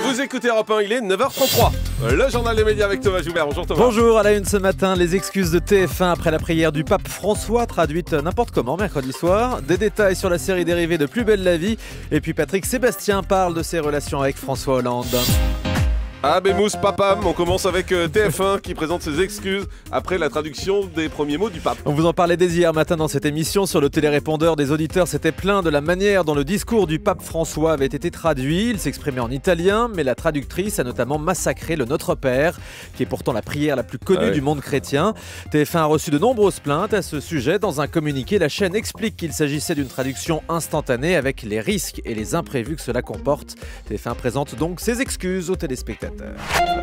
Vous écoutez Europe 1, il est 9h33. Le journal des médias avec Thomas Joubert. Bonjour Thomas. Bonjour, à la une ce matin, les excuses de TF1 après la prière du pape François, traduite n'importe comment mercredi soir. Des détails sur la série dérivée de Plus belle la vie. Et puis Patrick Sébastien parle de ses relations avec François Hollande. Ah Bémous, papam, on commence avec TF1 qui présente ses excuses après la traduction des premiers mots du pape. On vous en parlait dès hier matin dans cette émission. Sur le télérépondeur, des auditeurs s'étaient plaints de la manière dont le discours du pape François avait été traduit. Il s'exprimait en italien, mais la traductrice a notamment massacré le Notre Père, qui est pourtant la prière la plus connue du monde chrétien. TF1 a reçu de nombreuses plaintes à ce sujet. Dans un communiqué, la chaîne explique qu'il s'agissait d'une traduction instantanée avec les risques et les imprévus que cela comporte. TF1 présente donc ses excuses aux téléspectateurs.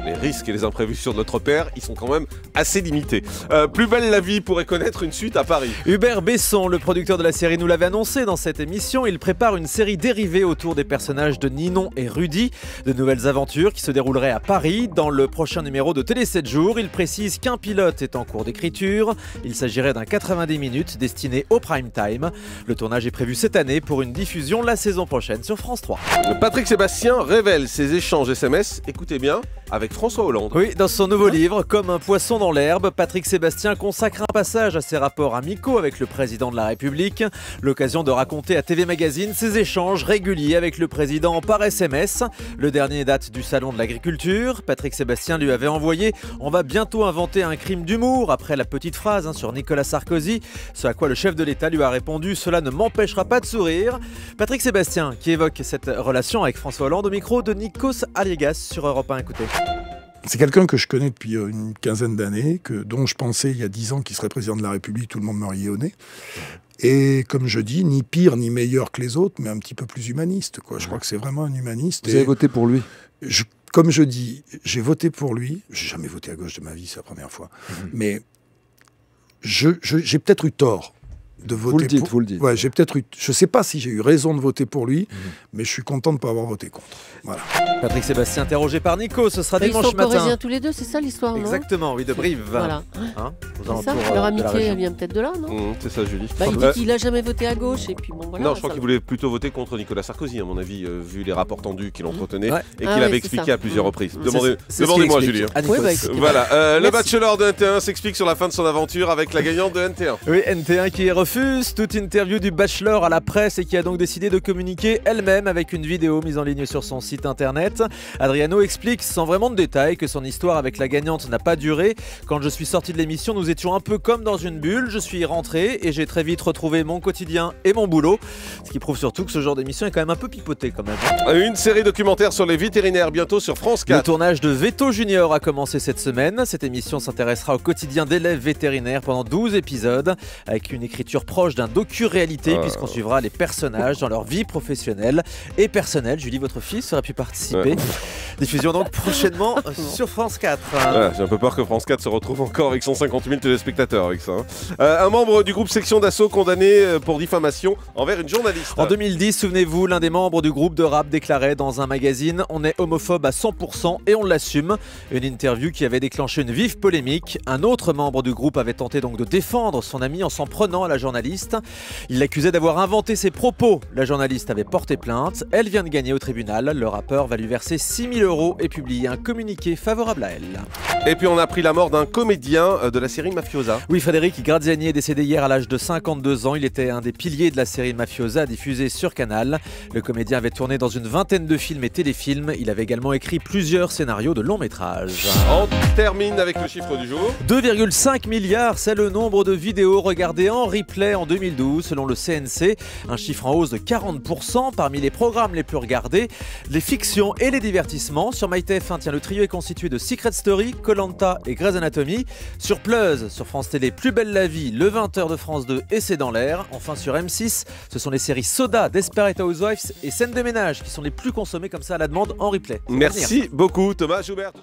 Les risques et les imprévus sur Notre Père, ils sont quand même assez limités. Plus belle la vie pourrait connaître une suite à Paris. Hubert Besson, le producteur de la série, nous l'avait annoncé dans cette émission. Il prépare une série dérivée autour des personnages de Ninon et Rudy. De nouvelles aventures qui se dérouleraient à Paris. Dans le prochain numéro de Télé 7 jours, il précise qu'un pilote est en cours d'écriture. Il s'agirait d'un 90 minutes destiné au prime time. Le tournage est prévu cette année pour une diffusion la saison prochaine sur France 3. Patrick Sébastien révèle ses échanges SMS, écoutez bien, avec François Hollande. Oui, dans son nouveau livre, Comme un poisson dans l'herbe, Patrick Sébastien consacre un passage à ses rapports amicaux avec le président de la République. L'occasion de raconter à TV Magazine ses échanges réguliers avec le président par SMS. Le dernier date du salon de l'agriculture. Patrick Sébastien lui avait envoyé « On va bientôt inventer un crime d'humour » après la petite phrase sur Nicolas Sarkozy. Ce à quoi le chef de l'État lui a répondu « Cela ne m'empêchera pas de sourire ». Patrick Sébastien qui évoque cette relation avec François Hollande au micro de Nikos Aliagas sur Europe 1. Écoutez. C'est quelqu'un que je connais depuis une quinzaine d'années, dont je pensais il y a 10 ans qu'il serait président de la République, tout le monde me riait au nez. Et comme je dis, ni pire ni meilleur que les autres, mais un petit peu plus humaniste, quoi. Je crois que c'est vraiment un humaniste. Vous avez voté pour lui? Comme je dis, j'ai voté pour lui. J'ai jamais voté à gauche de ma vie, c'est la première fois. Mais j'ai peut-être eu tort de voter vous le dites. Ouais, j'ai peut-être eu. Je sais pas si j'ai eu raison de voter pour lui, mais je suis content de ne pas avoir voté contre. Voilà. Patrick Sébastien interrogé par Nico, ce sera dimanche matin. Ils sont matin. corésiens tous les deux, c'est ça l'histoire, non? Exactement, oui, de Brive. Voilà. Hein, c'est ça, leur amitié vient peut-être de là, non? C'est ça, Julie. Il dit qu'il a jamais voté à gauche, et puis bon, voilà. Non, je crois qu'il voulait plutôt voter contre Nicolas Sarkozy, à mon avis, vu les rapports tendus qu'il entretenait et qu'il avait expliqué à plusieurs reprises. Demandez-moi, Julie. Voilà, le bachelor de NT1 s'explique sur la fin de son aventure avec la gagnante de NT1. Oui, NT1 qui refuse toute interview du bachelor à la presse et qui a donc décidé de communiquer elle-même avec une vidéo mise en ligne sur son site internet. Adriano explique sans vraiment de détails que son histoire avec la gagnante n'a pas duré. Quand je suis sorti de l'émission, nous étions un peu comme dans une bulle. Je suis rentré et j'ai très vite retrouvé mon quotidien et mon boulot. Ce qui prouve surtout que ce genre d'émission est quand même un peu pipoté quand même. Une série documentaire sur les vétérinaires bientôt sur France 4. Le tournage de Veto Junior a commencé cette semaine. Cette émission s'intéressera au quotidien d'élèves vétérinaires pendant 12 épisodes avec une écriture proche d'un docu-réalité puisqu'on suivra les personnages dans leur vie professionnelle et personnelle. Julie, votre fils aurait pu participer. Diffusion donc prochainement sur France 4. J'ai un peu peur que France 4 se retrouve encore avec 150 000 téléspectateurs avec ça. Un membre du groupe Section d'Assaut condamné pour diffamation envers une journaliste. En 2010, souvenez-vous, l'un des membres du groupe de rap déclarait dans un magazine « On est homophobe à 100% et on l'assume ». Une interview qui avait déclenché une vive polémique. Un autre membre du groupe avait tenté donc de défendre son ami en s'en prenant à la journaliste. Il l'accusait d'avoir inventé ses propos. La journaliste avait porté plainte. Elle vient de gagner au tribunal. Le rappeur va lui verser 6 000 € et publier un communiqué favorable à elle. Et puis on a appris la mort d'un comédien de la série Mafiosa. Oui, Frédéric Graziani est décédé hier à l'âge de 52 ans. Il était un des piliers de la série Mafiosa diffusée sur Canal. Le comédien avait tourné dans une vingtaine de films et téléfilms. Il avait également écrit plusieurs scénarios de long métrage. On termine avec le chiffre du jour. 2,5 milliards, c'est le nombre de vidéos regardées en replay en 2012 selon le CNC. Un chiffre en hausse de 40% parmi les programmes les plus regardés. Les fictions et les divertissements. Sur MyTF1, tiens, le trio est constitué de Secret Story, Koh-Lanta et Grey's Anatomy. Sur Plus, sur France Télé, Plus belle la vie, le 20h de France 2 et C'est dans l'air. Enfin sur M6, ce sont les séries Soda, Desperate Housewives et Scène de ménage qui sont les plus consommées comme ça à la demande en replay. Merci beaucoup Thomas Joubert.